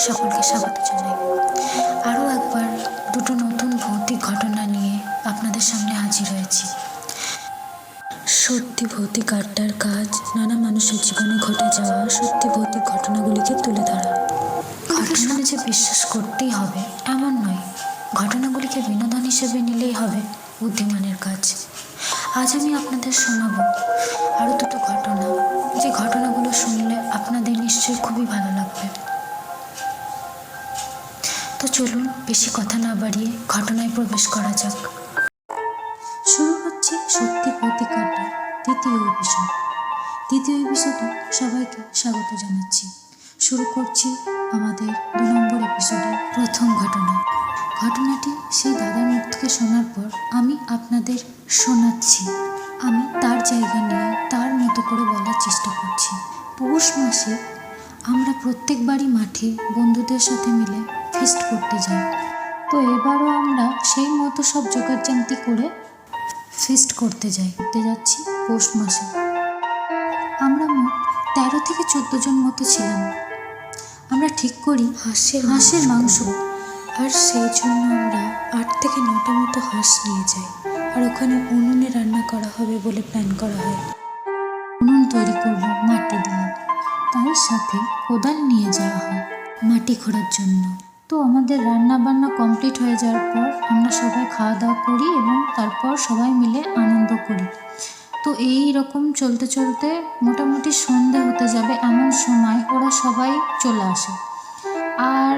সকলকে স্বাগত জানাই। আরও একবার দুটো নতুন ভৌতিক ঘটনা নিয়ে আপনাদের সামনে হাজির হয়েছি। সত্যি ভৌতিক আড্ডার কাজ নানা মানুষের জীবনে ঘটে যাওয়া সত্যি ভৌতিক ঘটনাগুলিকে তুলে ধরা। ঘটনা যে বিশ্বাস করতেই হবে এমন নয়, ঘটনাগুলিকে বিনোদন হিসেবে নিলেই হবে বুদ্ধিমানের কাজ। আজ আমি আপনাদের শোনাবো আরও দুটো ঘটনা, যে ঘটনাগুলো শুনলে আপনাদের নিশ্চয়ই খুবই ভালো লাগবে। তো চলুন বেশি কথা না বাড়িয়ে ঘটনায় প্রবেশ করা যাক। শুরু হচ্ছে সত্যি ভৌতিক আড্ডা দ্বিতীয় এপিসোডে সবাইকে স্বাগত জানাচ্ছি। শুরু করছি আমাদের 2 নম্বর এপিসোডের প্রথম ঘটনাটি সেই দাদার মুখ থেকে শোনার পর আমি আপনাদের শোনাচ্ছি। আমি তার জায়গা নিয়ে তার মতো করে বলার চেষ্টা করছি। পৌষ মাসে আমরা প্রত্যেকবারই মাঠে বন্ধুদের সাথে মিলে ফিস্ট করতে যাই। তো এবারও আমরা সেই মতো সব জোগাড়জান্তি করে ফিস্ট করতে যাচ্ছি পৌষ মাসে। আমরা মোট 13 থেকে 14 জন মতো ছিলাম। আমরা ঠিক করি হাঁসের মাংস, আর সেই জন্য আমরা 8 থেকে 9টা মতো হাঁস নিয়ে যাই। আর ওখানে উনুনে রান্না করা হবে বলে প্ল্যান করা হয়। উনুন তৈরি করব মাটি দিয়ে, তাই সাথে কোদাল নিয়ে যাওয়া হয় মাটি খোঁড়ার জন্য। তো আমাদের রান্না বান্না কমপ্লিট হয়ে যাওয়ার পর আমরা সবাই খাওয়া দাওয়া করি এবং তারপর সবাই মিলে আনন্দ করি। তো এই রকম চলতে চলতে মোটামুটি সন্ধে হতে যাবে, এমন সময় ওরা সবাই চলে আসে আর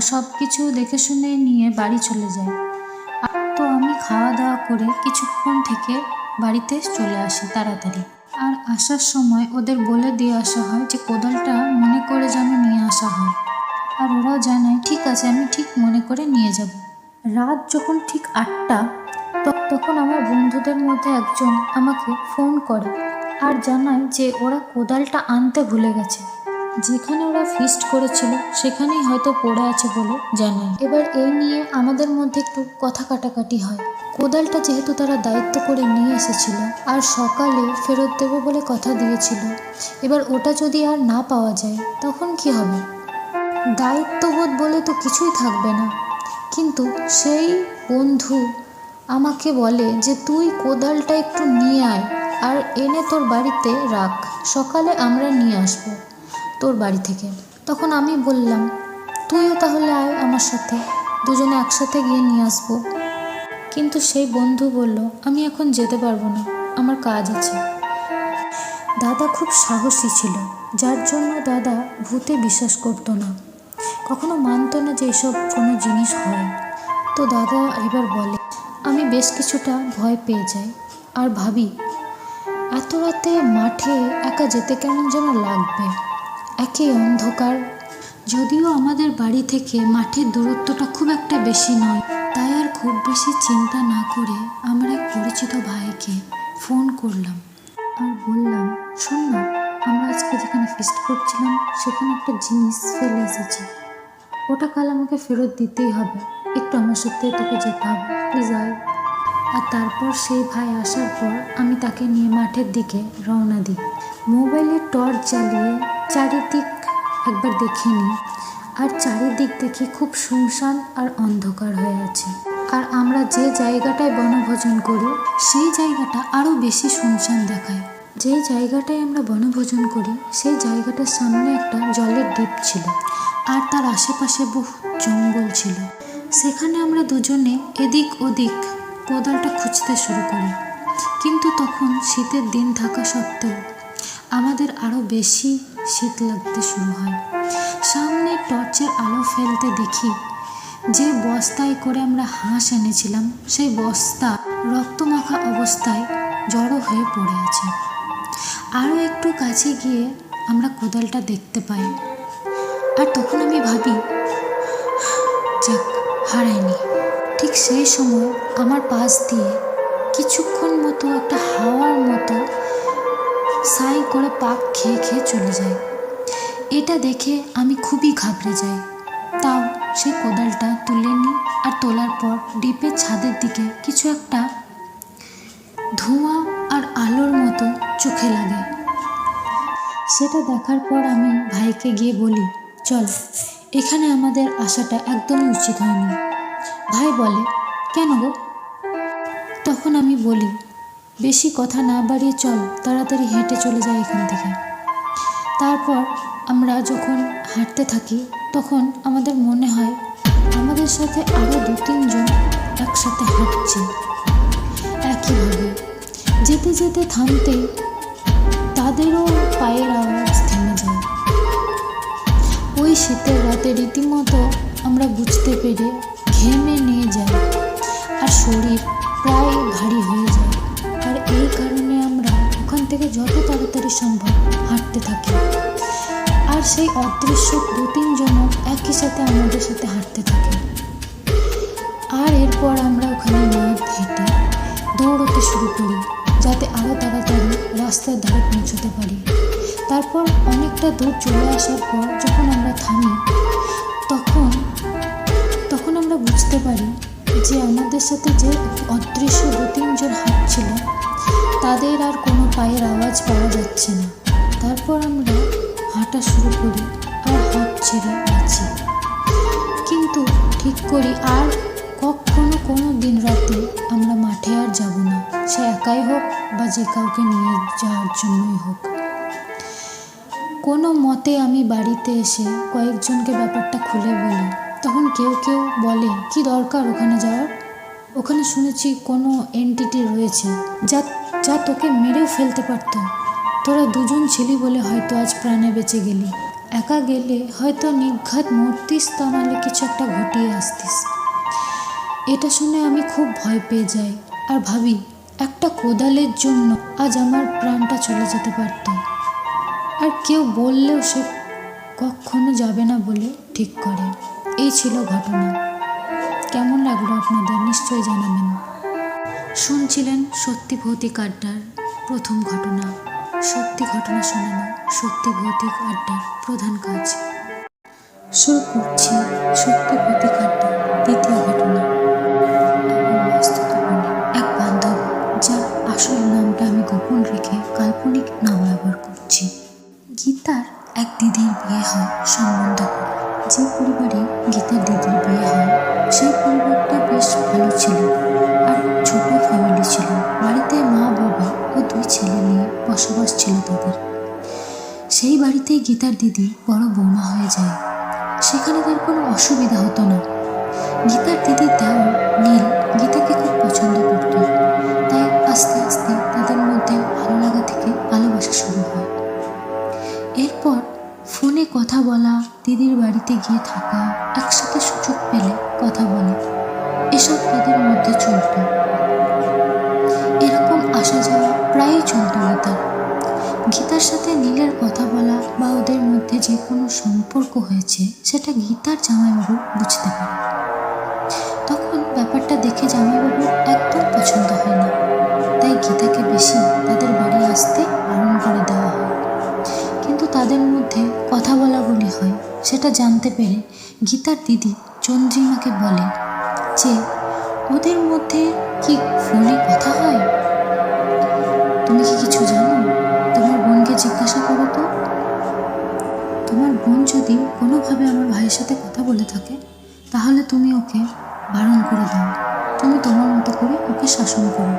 সব কিছু দেখে শুনে নিয়ে বাড়ি চলে যায়। তো আমি খাওয়া দাওয়া করে কিছুক্ষণ থেকে বাড়িতে চলে আসি তাড়াতাড়ি। আর আসার সময় ওদের বলে দিয়ে আসা হয় যে কোদালটা মনে করে যেন নিয়ে আসা হয়। আর ওরাও জানায় ঠিক আছে, আমি ঠিক মনে করে নিয়ে যাব। রাত যখন ঠিক 8টা, তখন আমার বন্ধুদের মধ্যে একজন আমাকে ফোন করে আর জানায় যে ওরা কোদালটা আনতে ভুলে গেছে। যেখানে ওরা ফিস্ট করেছিল সেখানেই হয়তো পড়ে আছে বলে জানায়। এবার এই নিয়ে আমাদের মধ্যে একটু কথা কাটাকাটি হয়। কোদালটা যেহেতু তারা দায়িত্ব করে নিয়ে এসেছিল আর সকালে ফেরত দেবো বলে কথা দিয়েছিল, এবার ওটা যদি আর না পাওয়া যায় তখন কি হবে? দায়িত্ববোধ বলে তো কিছুই থাকবে না। কিন্তু সেই বন্ধু আমাকে বলে যে তুই কোদালটা একটু নিয়ে আয় আর এনে তোর বাড়িতে রাখ, সকালে আমরা নিয়ে আসবো তোর বাড়ি থেকে। তখন আমি বললাম তুইও তাহলে আয় আমার সাথে, দুজনে একসাথে গিয়ে নিয়ে আসবো। কিন্তু সেই বন্ধু বলল আমি এখন যেতে পারবো না, আমার কাজ আছে। দাদা খুব সাহসী ছিল, যার জন্য দাদা ভূতে বিশ্বাস করতো না, কখনো মানতো না যে এসব কোনো জিনিস হয়। তো দাদা এবার বলে, আমি বেশ কিছুটা ভয় পেয়ে যাই আর ভাবি এত রাতে মাঠে একা যেতে কেমন যেন লাগবে। একে অন্ধকার, যদিও আমাদের বাড়ি থেকে মাঠের দূরত্বটা খুব একটা বেশি নয়, তাই আর খুব বেশি চিন্তা না করে আমরা এক পরিচিত ভাইকে ফোন করলাম আর বললাম শোন না, আমরা আজকে যেখানে ফিস্ট করছিলাম সেখানে একটা জিনিস ফেলে এসেছি, ওটা কাল আমাকে ফেরত দিতেই হবে, একটু আমার সাথে তোকে যেতে হবে, প্লিজ আয়। আর তারপর সেই ভাই আসার পর আমি তাকে নিয়ে মাঠের দিকে রওনা দিই। মোবাইলের টর্চ জ্বালিয়ে চারিদিক একবার দেখে নিই, আর চারিদিক দেখি খুব শুনশান আর অন্ধকার হয়ে আছে। আর আমরা যে জায়গাটায় বনভোজন করি সেই জায়গাটা আরও বেশি শুনশান দেখায়। যেই জায়গাটায় আমরা বনভোজন করি সেই জায়গাটার সামনে একটা জলের দ্বীপ ছিল আর তার আশেপাশে বহু জঙ্গল ছিল। সেখানে আমরা দুজনে এদিক ওদিক কোদালটা খুঁজতে শুরু করি, কিন্তু তখন শীতের দিন থাকা সত্ত্বেও আমাদের আরও বেশি শীত লাগতে শুরু হয়। সামনে টর্চের আলো ফেলতে দেখি যে বস্তায় করে আমরা হাঁস এনেছিলাম সেই বস্তা রক্তমাখা অবস্থায় জড়ো হয়ে পড়ে আছে। আরও একটু কাছে গিয়ে আমরা কোদালটা দেখতে পাই, আর তখন আমি ভাবি যাক হারাইনি। ঠিক সেই সময় আমার পাশ দিয়ে কিছুক্ষণ মতো একটা হাওয়ার মতো সাই করে পাক খেয়ে খেয়ে চলে যায়। এটা দেখে আমি খুবই ঘাবড়ে যাই। তাও সেই কোদালটা তুলে নিই, আর তোলার পর ডিপের ছাদের দিকে কিছু একটা ধোঁয়া আর আলোর মতো চোখে লাগে। সেটা দেখার পর আমি ভাইকে গিয়ে বলি চল এখানে আমাদের আসাটা একদমই উচিত হয়নি। ভাই বলে, কেন গো? তখন আমি বলি, বেশি কথা না বাড়িয়ে চল, তাড়াতাড়ি হেঁটে চলে যাই এখান থেকে। তারপর আমরা যখন হাঁটতে থাকি তখন আমাদের মনে হয় আমাদের সাথে আরও 2-3 জন একসাথে হাঁটছে একইভাবে। যেতে যেতে থামতেই তাদেরও পায়ের আওয়াজ থেমে যায়। ওই শীতের রাতে রীতিমতো আমরা বুঝতে পেরে ঘেমে নিয়ে যাই আর শরীর প্রায় ভারী হয়ে যায়। আর এই কারণে আমরা ওখান থেকে যত তাড়াতাড়ি সম্ভব হাঁটতে থাকি। আর সেই অদৃশ্য 2-3 জনও একই সাথে আমাদের সাথে হাঁটতে থাকে। আর এরপর আমরা ওখানে মাঠ হেঁটে দৌড়তে শুরু করি যাতে আরও তাড়াতাড়ি রাস্তার ধারে পৌঁছতে পারি। তারপর অনেকটা দূর চলে আসার পর যখন আমরা থামি তখন আমরা বুঝতে পারি যে আমাদের সাথে যে অদৃশ্য 2-3 জন হাঁটছিল তাদের আর কোনো পায়ের আওয়াজ পাওয়া যাচ্ছে না। তারপর আমরা হাঁটা শুরু করি আর হাঁপ ছেড়ে আছি। কিন্তু ঠিক করি আর কখনো কোনো দিন রাতে আমরা মাঠে আর যাব না, সে একাই হোক বা যে কাউকে নিয়ে যাওয়ার জন্যই হোক। কোনো মতে আমি বাড়িতে এসে কয়েকজনকে ব্যাপারটা খুলে বলি। তখন কেউ কেউ বলে, কি দরকার ওখানে যাওয়ার? ওখানে শুনেছি কোনো এন্টিটি রয়েছে যা তোকে মেরেও ফেলতে পারতো। তোরা 2জন ছিলি বলে হয়তো আজ প্রাণে বেঁচে গেলি। একা গেলে হয়তো নির্ঘাত মরতিস, তা নাহলে কিছু একটা ঘটিয়ে আসতিস। এটা শুনে আমি খুব ভয় পেয়ে যাই আর ভাবি একটা কোদালের জন্য আজ আমার প্রাণটা চলে যেতে পারত। আর কেউ বললেও সে কখনো যাবে না বলে ঠিক করে। এই ছিল ঘটনা। কেমন লাগলো আপনাদের নিশ্চয়ই জানাবেন। শুনছিলেন সত্যি ভৌতিক আড্ডার প্রথম ঘটনা। সত্যি ঘটনা শোনানো সত্যি ভৌতিক আড্ডার প্রধান কাজ। শুরু করছি সত্যি ভৌতিক আড্ডার দ্বিতীয় ঘটনা। আমার বাস্তবনে এক বান্ধব, যার আসল নামটা আমি গোপন রেখে কাল্পনিক নাম ব্যবহার করছি। গীতার এক দিদির বিয়ে হয় সম্বন্ধ করে। যে পরিবারে গীতার দিদির বিয়ে হয় সেই পরিবারটা বেশ ভালো ছিল আর ছোট ফ্যামিলি ছিল। বাড়িতে মা, বাবা ও 2 ছেলে নিয়ে বসবাস ছিল তাদের। সেই বাড়িতেই গীতার দিদি বড় বৌমা হয়ে যায়। সেখানে তার কোনো অসুবিধা হতো না। গীতার দিদির দেওর নীল গীতাকে খুব পছন্দ করত। তাই আস্তে আস্তে তাদের মধ্যে ভালো লাগা থেকে ভালোবাসা শুরু হয়। এরপর ফোনে কথা বলা, দিদির বাড়িতে গিয়ে থাকা, একসাথে সুযোগ পেলে কথা বলে, এসব তাদের মধ্যে চলত। এরকম আসা যাওয়া প্রায়ই চলত গীতার। গীতার সাথে নীলের কথা বলা বা ওদের মধ্যে যে কোনো সম্পর্ক হয়েছে সেটা গীতার জামাইবাবু বুঝতে পারে। তখন ব্যাপারটা দেখে জামাইবাবুর একদম পছন্দ হয় না। তাই গীতাকে বেশি তাদের বাড়ি আসতে বারণ করে দেওয়া হয়। কিন্তু তাদের মধ্যে কথা বলা বলি হয়। সেটা জানতে পেরে গীতার দিদি চন্দ্রিমাকে বলে যে ওদের মধ্যে কি ফোনে কথা হয়? তুমি কি কিছু জানো? তোমার বোনকে জিজ্ঞাসা করো তো। তোমার বোন যদি কোনোভাবে আমার ভাইয়ের সাথে কথা বলে থাকে তাহলে তুমি ওকে বারণ করে দাও। তুমি তোমার মতো করে ওকে শাসন করো।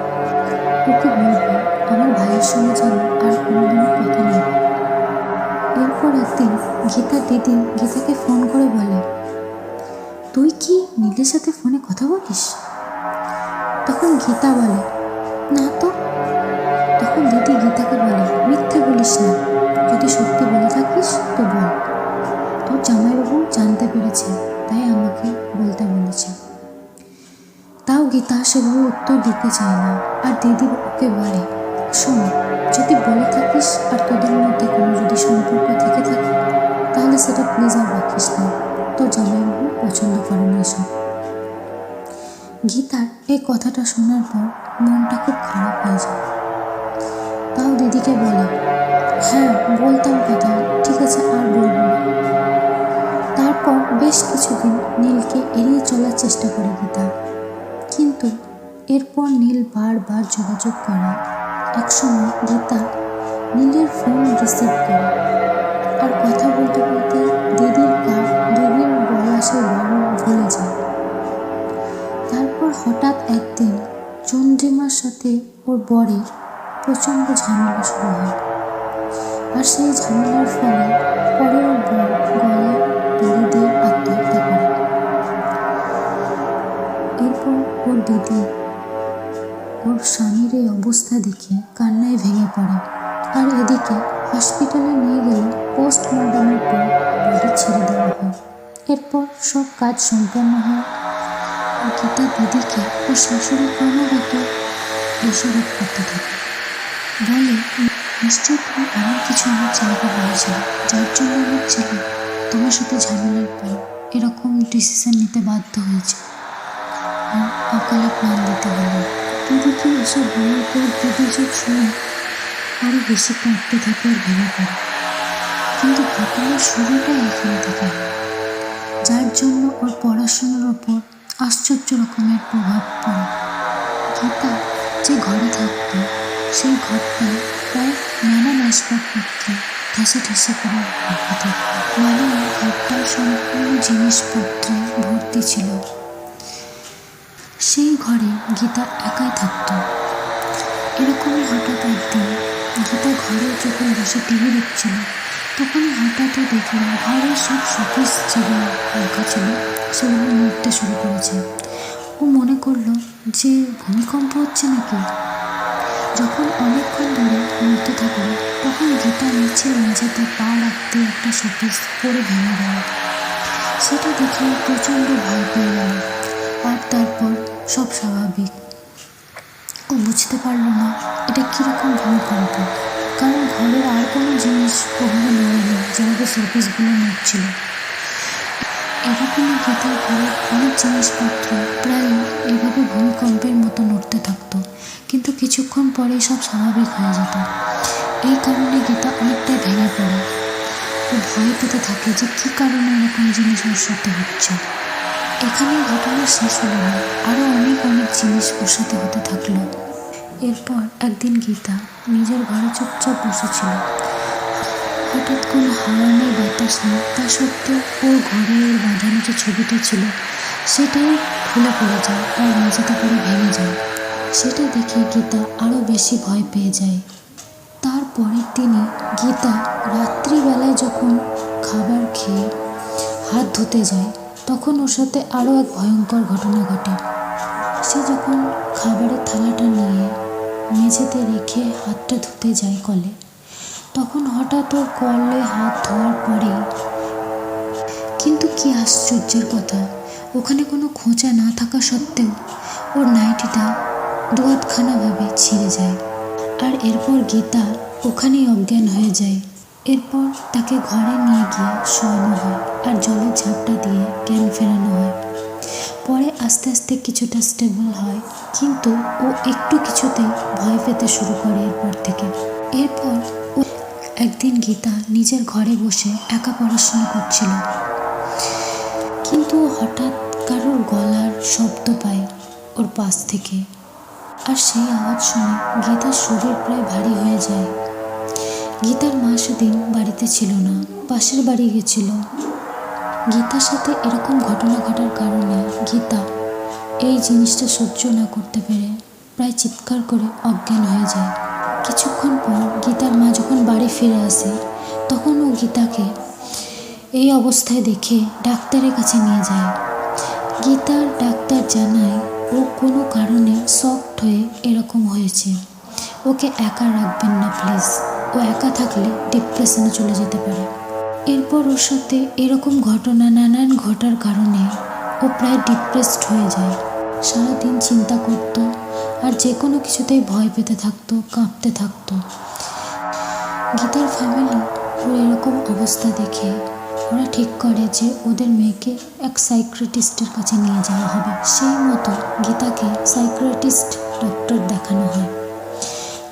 ওকে বলবো আমার ভাইয়ের সঙ্গে যেন আর কোনোদিনও কথা না বলে। এরপর একদিন গীতার দিদি গীতাকে ফোন করে বলে, তুই কি নীলের সাথে ফোনে কথা বলিস? তখন গীতা বলে, না তো। তখন দিদি গীতাকে বলে, মিথ্যে বলিস না, যদি সত্যি বলে থাকিস তো বল। তোর জামাইবাবু জানতে পেরেছে তাই আমাকে বলতে বলেছে। তাও গীতা সেভাবে উত্তর দিতে চায় না। আর দিদি ওকে বলে, শোন, যদি বলে থাকিস আর তোদের মধ্যে কোনো যদি সম্পর্ক থেকে থাকে তাহলে সেটা প্লিজ আর রাখিস না। তোর জামাইবাবু পছন্দ করে না এসব। গীতার এই কথাটা শোনার পর মনটা খুব খারাপ হয়ে যায়। তাও দিদিকে বলে, হ্যাঁ বলতাম কথা, ঠিক আছে আর বলবো না। তারপর বেশ কিছুদিন নীলকে এড়িয়ে চলার চেষ্টা করে গীতা। কিন্তু এরপর নীল বারবার যোগাযোগ করায় একসময় গীতা নীলের ফোন রিসিভ করে আর কথা বলতে বলতে দিদির ক্লাসের বড়রা ভুলে যায়। তারপর হঠাৎ একদিন চন্দ্রিমার সাথে ওর বরের প্রচণ্ড ঝামেলা শুরু হয়। আর সেই ঝামেলার ফলে পরে ওর বর গলায় দড়ি দিয়ে আত্মহত্যা করে। এরপর ওর দিদি ওর স্বামীর এই অবস্থা দেখে কান্নায় ভেঙে পড়ে। আর এদিকে হসপিটালে নিয়ে গেলে পোস্টমর্টমের পর বডি ছেড়ে দেওয়া হয়। এরপর সব কাজ সম্পন্ন হয়। গীতা দিদিকে ওর শাশুড়ি ক্রমাগত দোষারোপ করতে থাকে, বলে নিশ্চয়ই তুমি এমন কিছু আমার ছেলেকে বলেছিল যার জন্য আমার ছেলে তোমার সাথে ঝামেলার পর এরকম ডিসিশন নিতে বাধ্য হয়েছে, অকালে প্রাণ দিতে হলো। দিদিকে এসব বলার পর দিদি সব শুনে আরও বেশি কাঁদতে থাকে আর ভেঙে পড়ে। কিন্তু ঘটনার শুরুটা এখান থেকে, যার জন্য ওর পড়াশোনার ওপর আশ্চর্য রকমের প্রভাব পড়ে। গীতা যে ঘরে থাকত সেই ঘরটায় প্রায় নানান আসবাবপত্রে ঠেসে ঠেসে করে রাখা থাকত, মানে ঘরটা সম্পূর্ণ জিনিসপত্রে ভর্তি ছিল। সেই ঘরে গীতা একাই থাকত। এরকমই হঠাৎ একদিন গীতা ঘরে যখন বসে টিভি দেখছিল, তখনই হঠাৎই দেখল ঘরের সব শোকেস যেগুলো রাখা ছিল সেগুলো নড়তে শুরু করেছে। ও মনে করলো যে ভূমিকম্প হচ্ছে নাকি। যখন অনেকক্ষণ ধরে নড়তে থাকলো, তখন গীতা নিচে মেঝেতে পা রাখতে একটা শোকেস পড়ে ভেঙে গেল। সেটা দেখে প্রচণ্ড ভয় পেয়ে গেল। আর তারপর সব স্বাভাবিক। ও বুঝতে পারলো না এটা কীরকম ভূমিকম্প, কারণ ঘরের আর কোনো জিনিস ওভাবে নড়েনি যেভাবে শোকেসগুলো নড়ছিল। এরকমই গীতার ঘরের অনেক জিনিসপত্র প্রায় এভাবে ভূমিকম্পের মতো নড়তে থাকতো, কিন্তু কিছুক্ষণ পরেই সব স্বাভাবিক হয়ে যেত। এই কারণে গীতা অনেকটাই ভেঙে পড়ে। ও ভয় পেতে থাকে যে কী কারণে এরকম জিনিস ওর সাথে হচ্ছে। এখানে ঘটনা শেষ হলো না, আরও অনেক জিনিস ওর সাথে হতে থাকলো। এরপর একদিন গীতা নিজের ঘরে চুপচাপ বসেছিল। হঠাৎ কোনো হাওয়া নেই, বাতাস নেই, তা সত্ত্বেও ওর ঘরে ওর বাঁধানো যে ছবিটা ছিল সেটাই খুলে পড়ে যায় আর মেঝেতে পড়ে ভেঙে যায়। সেটা দেখে গীতা আরও বেশি ভয় পেয়ে যায়। তারপরের দিনে গীতা রাত্রিবেলায় যখন খাবার খেয়ে হাত ধুতে যায়, তখন ওর সাথে আরও এক ভয়ঙ্কর ঘটনা ঘটে। সে যখন খাবারের থালাটা নিয়ে মেঝেতে রেখে হাতটা ধুতে যায় কলে, তখন হঠাৎ ওর কলে হাত ধোয়ার পরে কিন্তু কি আশ্চর্যের কথা, ওখানে কোনো খোঁচা না থাকা সত্ত্বেও ওর নাইটিটা দুহাতখানাভাবে ছিঁড়ে যায়। আর এরপর গীতা ওখানেই অজ্ঞান হয়ে যায়। এরপর তাকে ঘরে নিয়ে গিয়ে শোয়ানো হয় আর জলের ঝাপটা দিয়ে জ্ঞান ফেরানো হয়। পরে আস্তে আস্তে কিছুটা স্টেবল হয়, কিন্তু ও একটু কিছুতেই ভয় পেতে শুরু করে এরপর থেকে। এরপর ও একদিন গীতা নিজের ঘরে বসে একা পড়াশোনা করছিল, কিন্তু হঠাৎ কারোর গলার শব্দ পায় ওর পাশ থেকে। আর সেই আওয়াজ শুনে গীতার শরীর প্রায় ভারী হয়ে যায়। গীতার মা সেদিন বাড়িতে ছিল না, পাশের বাড়ি গেছিল। গীতার সাথে এরকম ঘটনা ঘটার কারণে গীতা এই জিনিসটা সহ্য না করতে পেরে প্রায় চিৎকার করে অজ্ঞান হয়ে যায়। কিছুক্ষণ পর গীতার মা যখন বাড়ি ফিরে আসে, তখন ও গীতাকে এই অবস্থায় দেখে ডাক্তারের কাছে নিয়ে যায়। গীতার ডাক্তার জানায় ও কোনো কারণে শকড হয়ে এরকম হয়েছে, ওকে একা রাখবেন না প্লিজ, ও একা থাকলে ডিপ্রেশনে চলে যেতে পারে। এরপর ওর সাথে এরকম ঘটনা নানান ঘটার কারণে ও প্রায় ডিপ্রেসড হয়ে যায়। সারাদিন চিন্তা করতো আর যে কোনো কিছুতেই ভয় পেতে থাকতো, কাঁপতে থাকতো। গীতার ফ্যামিলি ওর এরকম অবস্থা দেখে ওরা ঠিক করে যে ওদের মেয়েকে এক সাইকিয়াট্রিস্টের কাছে নিয়ে যাওয়া হবে। সেই মতো গীতাকে সাইকিয়াট্রিস্ট ডক্টর দেখানো হয়।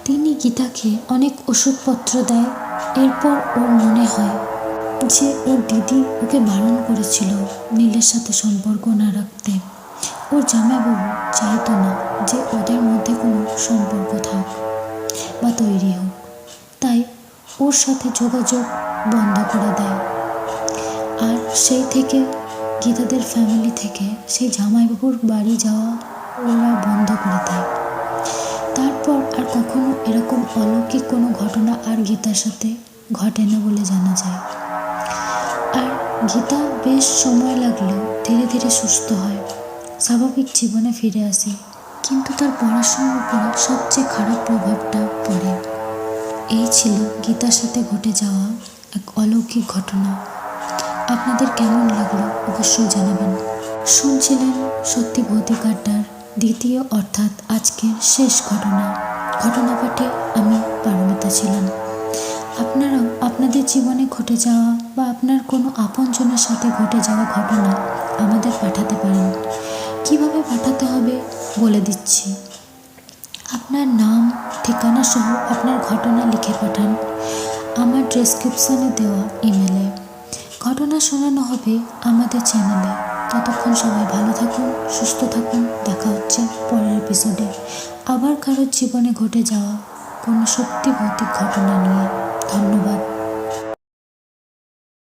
তিনি গীতাকে অনেক ওষুধপত্র দেয়। এরপর ওর মনে হয় যে ওর দিদি ওকে বারণ করেছিল নীলের সাথে সম্পর্ক না রাখতে। ওর জামাইবাবু চাইতো না যে ওদের মধ্যে কোনো সম্পর্ক থাক বা তৈরি হোক, তাই ওর সাথে যোগাযোগ বন্ধ করে দেয়। আর সেই থেকে গীতাদের ফ্যামিলি থেকে সেই জামাইবাবুর বাড়ি যাওয়া ওরা বন্ধ করে দেয়। তারপর আর কখনো এরকম অলৌকিক কোনো ঘটনা আর গীতার সাথে ঘটে না বলে জানা যায়। আর গীতা বেশ সময় লাগলেও ধীরে ধীরে সুস্থ হয়, স্বাভাবিক জীবনে ফিরে আসে। কিন্তু তার পড়াশোনার উপরে সবচেয়ে খারাপ প্রভাবটা পড়ে। এই ছিল গীতার সাথে ঘটে যাওয়া এক অলৌকিক ঘটনা। আপনাদের কেমন লাগলো অবশ্যই জানাবেন। শুনছিলেন সত্যি ভৌতিক আড্ডার দ্বিতীয় অর্থাৎ আজকের শেষ ঘটনা পাঠে আমি পারমিতা ছিলাম। আপনারাও আপনাদের জীবনে ঘটে যাওয়া বা আপনার কোনো আপনজনের সাথে ঘটে যাওয়া ঘটনা আমাদের পাঠাতে পারেন। কিভাবে পাঠাতে হবে বলে দিচ্ছি। আপনার নাম, ঠিকানা সহ আপনার ঘটনা লিখে পাঠান আমার ডেসক্রিপশানে দেওয়া ইমেলে। ঘটনা শোনানো হবে আমাদের চ্যানেলে। ততক্ষণ সবাই ভালো থাকুন, সুস্থ থাকুন। দেখা হচ্ছে পরের এপিসোডে আবার কারোর জীবনে ঘটে যাওয়া কোনো সত্যি ভৌতিক ঘটনা নিয়ে। ধন্যবাদ।